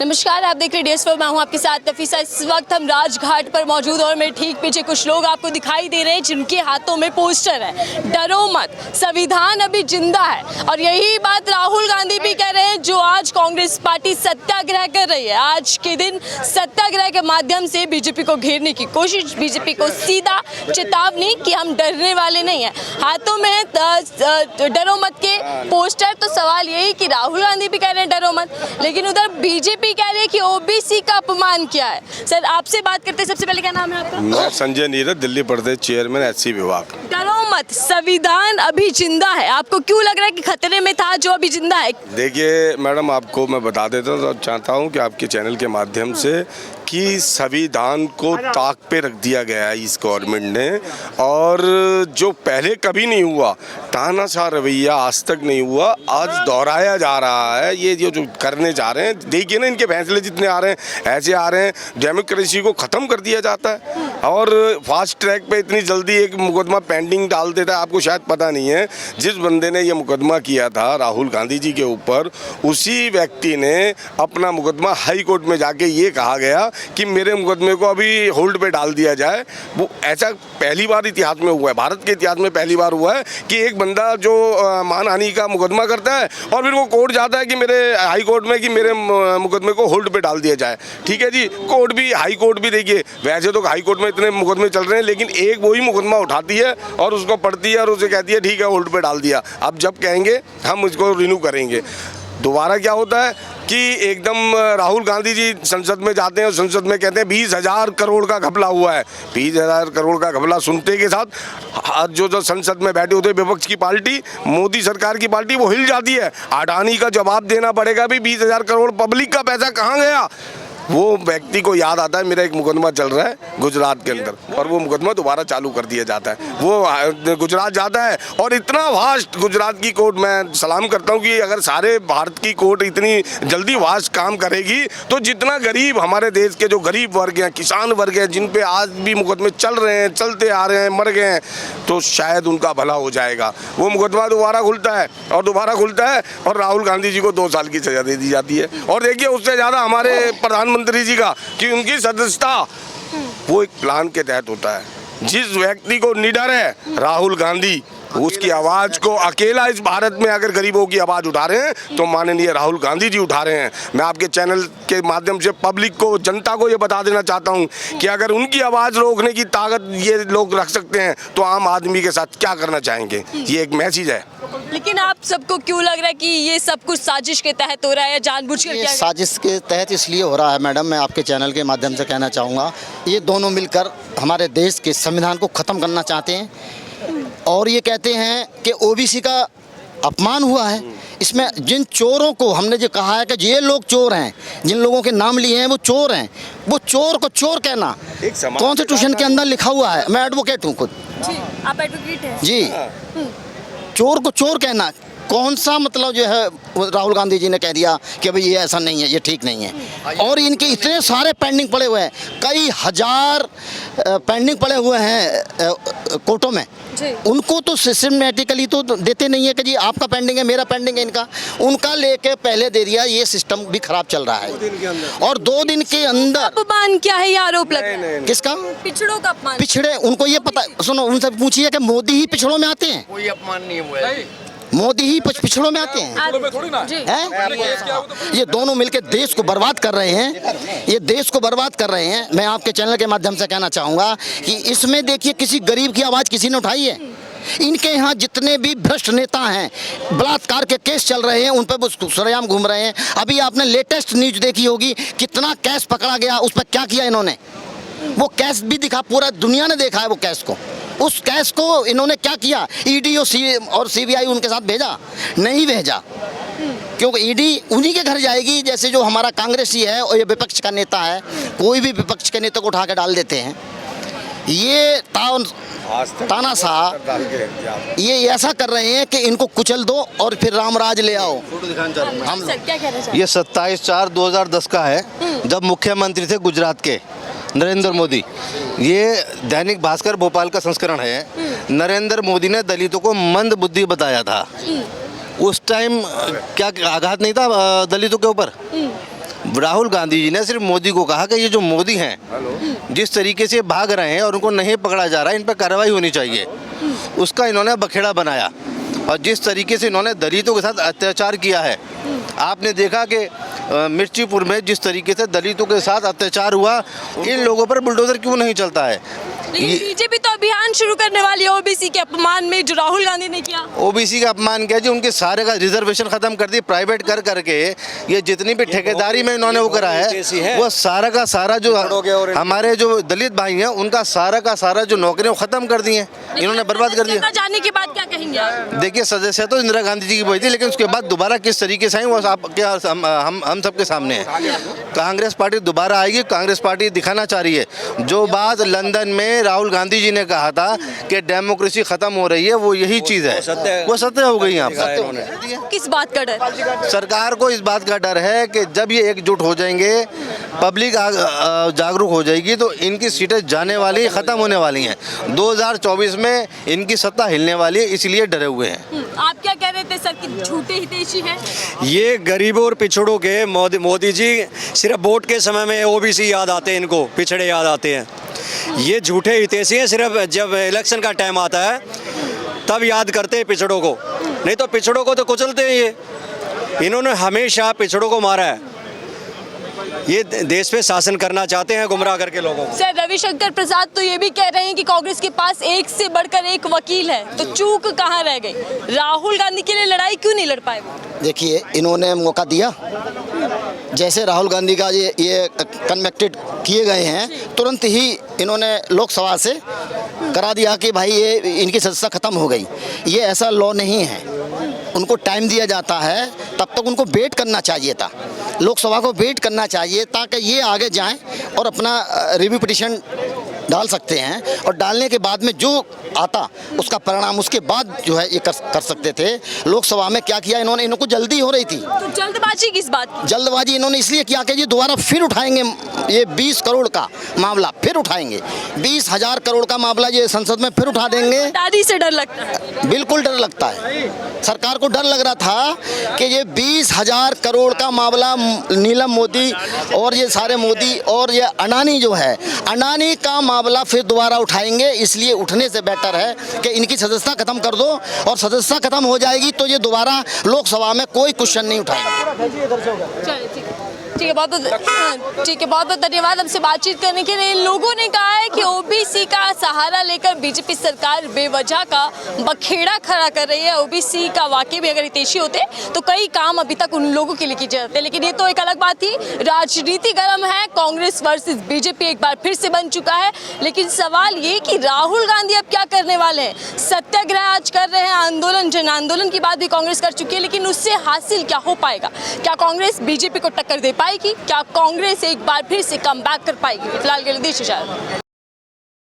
नमस्कार, आप देख रहे हैं DS4। मैं हूं आपके साथ नफीसा। इस वक्त हम राजघाट पर मौजूद और मेरे ठीक पीछे कुछ लोग आपको दिखाई दे रहे हैं जिनके हाथों में पोस्टर है, डरो मत, संविधान अभी जिंदा है। और यही बात राहुल गांधी भी कह रहे हैं, जो आज कांग्रेस पार्टी सत्याग्रह कर रही है। आज के दिन सत्याग्रह के माध्यम से बीजेपी को घेरने की कोशिश, बीजेपी को सीधा चेतावनी कि हम डरने वाले नहीं हैं। हाथों में डरो मत के पोस्टर। तो सवाल यही कि राहुल गांधी भी कह रहे हैं डरो मत, लेकिन उधर बीजेपी कह रहे हैं कि ओबीसी का अपमान किया है। सर, आपसे बात करते हैं, सबसे पहले क्या नाम है आपका? मैं संजय नीरज, दिल्ली प्रदेश चेयरमैन SC विभाग। डरो मत, संविधान अभी जिंदा है। आपको क्यों लग रहा है कि खतरे में था जो अभी जिंदा है? देखिए मैडम, आपको मैं बता देता हूँ, तो चाहता हूँ कि आपके चैनल के माध्यम से कि संविधान को ताक पे रख दिया गया है इस गवर्नमेंट ने, और जो पहले कभी नहीं हुआ, तानाशाह रवैया आज तक नहीं हुआ, आज दोहराया जा रहा है। ये जो करने जा रहे हैं, देखिए ना, इनके फैसले जितने आ रहे हैं ऐसे आ रहे हैं, डेमोक्रेसी को ख़त्म कर दिया जाता है और फास्ट ट्रैक पे इतनी जल्दी एक मुकदमा पेंडिंग डाल देता है। आपको शायद पता नहीं है, जिस बंदे ने ये मुकदमा किया था राहुल गांधी जी के ऊपर, उसी व्यक्ति ने अपना मुकदमा हाई कोर्ट में जाके ये कहा गया कि मेरे मुकदमे को अभी होल्ड पे डाल दिया जाए। वो ऐसा पहली बार इतिहास में हुआ है, भारत के इतिहास में पहली बार हुआ है कि एक बंदा जो मानहानि का मुकदमा करता है और फिर वो कोर्ट जाता है कि मेरे हाई कोर्ट में कि मेरे मुकदमे को होल्ड पे डाल दिया जाए। ठीक है जी, कोर्ट भी, हाई कोर्ट भी, देखिए वैसे तो हाई कोर्ट में इतने मुकदमे चल रहे हैं, लेकिन एक वही मुकदमा उठाती है और उसको पढ़ती है और उसे कहती है ठीक है होल्ड पे डाल दिया, अब जब कहेंगे हम इसको रिन्यू करेंगे। दोबारा क्या होता है कि एकदम राहुल गांधी जी संसद में जाते हैं और संसद में कहते हैं 20,000 करोड़ का घपला हुआ है। 20,000 करोड़ का घपला सुनते के साथ जो संसद में बैठे होते विपक्ष की पार्टी, मोदी सरकार की पार्टी, वो हिल जाती है। अडानी का जवाब देना पड़ेगा भी 20,000 करोड़ पब्लिक का पैसा कहाँ गया। वो व्यक्ति को याद आता है मेरा एक मुकदमा चल रहा है गुजरात के अंदर, और वो मुकदमा दोबारा चालू कर दिया जाता है। वो गुजरात जाता है और इतना वास्ट गुजरात की कोर्ट, मैं सलाम करता हूँ कि अगर सारे भारत की कोर्ट इतनी जल्दी वास्ट काम करेगी तो जितना गरीब हमारे देश के जो गरीब वर्ग हैं, किसान वर्ग हैं, जिन पे आज भी मुकदमे चल रहे हैं, चलते आ रहे हैं, मर गए हैं, तो शायद उनका भला हो जाएगा। वो मुकदमा दोबारा खुलता है और दोबारा खुलता है और राहुल गांधी जी को 2 साल की सजा दे दी जाती है। और देखिए उससे ज़्यादा हमारे प्रधानमंत्री जी का कि उनकी सदस्यता वो एक प्लान के तहत होता है। जिस व्यक्ति को निडर है राहुल गांधी, उसकी आवाज को अकेला इस भारत में अगर गरीबों की आवाज उठा रहे हैं तो माननीय राहुल गांधी जी उठा रहे हैं। मैं आपके चैनल के माध्यम से पब्लिक को, जनता को ये बता देना चाहता हूं कि अगर उनकी आवाज रोकने की ताकत ये लोग रख सकते हैं तो आम आदमी के साथ क्या करना चाहेंगे। ये एक मैसेज है। लेकिन आप सबको क्यों लग रहा है कि ये सब कुछ साजिश के तहत हो रहा है या जानबूझकर किया गया? साजिश के तहत इसलिए हो रहा है मैडम, मैं आपके चैनल के माध्यम से कहना चाहूँगा, ये दोनों मिलकर हमारे देश के संविधान को ख़त्म करना चाहते हैं और ये कहते हैं कि ओबीसी का अपमान हुआ है। इसमें जिन चोरों को हमने जो कहा है कि ये लोग चोर हैं, जिन लोगों के नाम लिए हैं वो चोर हैं, वो चोर को चोर कहना कॉन्स्टिट्यूशन के अंदर लिखा हुआ है। मैं एडवोकेट हूँ खुद जी। आप एडवोकेट हैं? जी। चोर को चोर कहना कौन सा मतलब जो है राहुल गांधी जी ने कह दिया कि भाई ये ऐसा नहीं है, ये ठीक नहीं है। और इनके इतने सारे पेंडिंग पड़े हुए हैं, कई हजार पेंडिंग पड़े हुए हैं कोर्टों में, उनको तो सिस्टमेटिकली तो देते नहीं है कि जी आपका पेंडिंग है, मेरा पेंडिंग है, इनका उनका लेके पहले दे दिया। ये सिस्टम भी खराब चल रहा है और 2 दिन के अंदर अपमान क्या है ये आरोप लग रहा है? किसका? पिछड़ों का अपमान। पिछड़े, उनको ये पता, सुनो उनसे पूछिए कि मोदी ही पिछड़ों में आते हैं? कोई अपमान नहीं हुआ है, मोदी ही पिछड़ों में आते हैं, ये दोनों मिलकर देश को बर्बाद कर रहे हैं, ये देश को बर्बाद कर रहे हैं। मैं आपके चैनल के माध्यम से कहना चाहूँगा कि इसमें देखिए किसी गरीब की आवाज़ किसी ने उठाई है? इनके यहाँ जितने भी भ्रष्ट नेता हैं, बलात्कार के केस चल रहे हैं, उन पर सरेआम घूम रहे हैं। अभी आपने लेटेस्ट न्यूज देखी होगी, कितना कैश पकड़ा गया, उस पर क्या किया इन्होंने, वो कैश भी दिखा, पूरा दुनिया ने देखा है वो कैश को। उस कैश को इन्होंने क्या किया? ईडी और CBI उनके साथ भेजा? नहीं भेजा, क्योंकि ईडी उन्हीं के घर जाएगी जैसे जो हमारा कांग्रेसी है और ये विपक्ष का नेता है, कोई भी विपक्ष के नेता को उठा के डाल देते हैं। ये तानाशाह ये ऐसा कर रहे हैं कि इनको कुचल दो और फिर रामराज ले आओ। हम क्या कह रहे हैं? ये 27/4/2010 का है, जब मुख्यमंत्री थे गुजरात के नरेंद्र मोदी। ये दैनिक भास्कर भोपाल का संस्करण है। नरेंद्र मोदी ने दलितों को मंद बुद्धि बताया था। उस टाइम क्या आघात नहीं था दलितों के ऊपर? राहुल गांधी जी ने सिर्फ मोदी को कहा कि ये जो मोदी हैं जिस तरीके से भाग रहे हैं और उनको नहीं पकड़ा जा रहा है, इन पर कार्रवाई होनी चाहिए, उसका इन्होंने बखेड़ा बनाया। और जिस तरीके से इन्होंने दलितों के साथ अत्याचार किया है, आपने देखा कि मिर्चीपुर में जिस तरीके से दलितों के साथ अत्याचार हुआ, इन लोगों पर बुलडोजर क्यों नहीं चलता है? लेकिन बीजेपी तो अभियान शुरू करने वाली है ओबीसी के अपमान में, जो राहुल गांधी ने किया। ओबीसी का अपमान किया जी, उनके सारे का रिजर्वेशन खत्म कर दी, प्राइवेट कर करके ये जितनी भी ठेकेदारी में इन्होंने वो करा है, वो सारा का सारा जो हमारे जो दलित भाई हैं उनका सारा का सारा जो नौकरियां खत्म कर दी हैं, इन्होंने बर्बाद कर दिया। जाने के बाद क्या कहेंगे आप? देखिए, सदस्य तो इंदिरा गांधी जी की वही थी, लेकिन उसके बाद दोबारा किस तरीके से आई वो हम सबके सामने है। कांग्रेस पार्टी दोबारा आएगी, कांग्रेस पार्टी दिखाना चाह रही है जो बात लंदन में राहुल गांधी जी ने कहा था कि डेमोक्रेसी खत्म हो रही है, वो यही चीज है, वो सत्य हो गई यहाँ पर। किस बात का डर? सरकार को इस बात का डर है कि जब ये एकजुट हो जाएंगे, पब्लिक जागरूक हो जाएगी, तो इनकी सीटें जाने वाली, खत्म होने वाली हैं। 2024 में इनकी सत्ता हिलने वाली है, इसलिए डरे हुए हैं। आप क्या कह रहे थे सर कि झूठे हितैषी हैं? ये गरीबों और पिछड़ों के मोदी जी सिर्फ वोट के समय में ओबीसी याद आते हैं, इनको पिछड़े याद आते हैं। ये झूठे हितैषी हैं, सिर्फ जब इलेक्शन का टाइम आता है तब याद करते हैं पिछड़ों को, नहीं तो पिछड़ों को तो कुचलते हैं। ये इन्होंने हमेशा पिछड़ों को मारा है, ये देश पे शासन करना चाहते हैं गुमराह करके लोगों को। सर, रविशंकर प्रसाद तो ये भी कह रहे हैं कि कांग्रेस के पास एक से बढ़कर एक वकील है, तो चूक कहाँ रह गई? राहुल गांधी के लिए लड़ाई क्यों नहीं लड़ पाए वो? देखिए, इन्होंने मौका दिया, जैसे राहुल गांधी का ये कन्वेक्टेड किए गए हैं, तुरंत ही इन्होंने लोकसभा से करा दिया कि भाई ये इनकी सदस्यता खत्म हो गई। ये ऐसा लॉ नहीं है, उनको टाइम दिया जाता है, तब तक उनको वेट करना चाहिए था, लोकसभा को वेट करना चाहिए ताकि ये आगे जाएं और अपना रिव्यू पिटीशन डाल सकते हैं, और डालने के बाद में जो आता उसका परिणाम उसके बाद जो है ये कर सकते थे। लोकसभा में क्या किया इन्होंने, इनको जल्दी हो रही थी। तो जल्दबाजी किस बात की? जल्दबाजी इन्होंने इसलिए किया कि ये दोबारा फिर उठाएंगे ये 20 करोड़ का मामला, फिर उठाएंगे 20,000 करोड़ का मामला, ये संसद में फिर उठा देंगे। दादी से डर लगता है? बिल्कुल डर लगता है। सरकार को डर लग रहा था कि ये 20,000 करोड़ का मामला नीलम मोदी और ये सारे मोदी और ये अडानी जो है, अडानी का मामला फिर दोबारा उठाएंगे। इसलिए उठने से बेटर है कि इनकी सदस्यता खत्म कर दो, और सदस्यता खत्म हो जाएगी तो ये दोबारा लोकसभा में कोई क्वेश्चन नहीं उठाएंगे। ठीक है, बहुत बहुत धन्यवाद हमसे बातचीत करने के लिए। इन लोगों ने कहा है कि ओबीसी का सहारा लेकर बीजेपी सरकार बेवजह का बखेड़ा खड़ा कर रही है। ओबीसी का वाकई में अगर हितैषी होते तो कई काम अभी तक उन लोगों के लिए किए जाते, लेकिन ये तो एक अलग बात थी। राजनीति गर्म है, कांग्रेस वर्सेस बीजेपी एक बार फिर से बन चुका है, लेकिन सवाल ये कि राहुल गांधी अब क्या करने वाले हैं? सत्याग्रह आज कर रहे हैं, आंदोलन, जन आंदोलन की बात भी कांग्रेस कर चुकी है, लेकिन उससे हासिल क्या हो पाएगा? क्या कांग्रेस बीजेपी को टक्कर दे पाएगी? क्या कांग्रेस एक बार फिर से कम बैक कर पाएगी? फिलहाल के लिए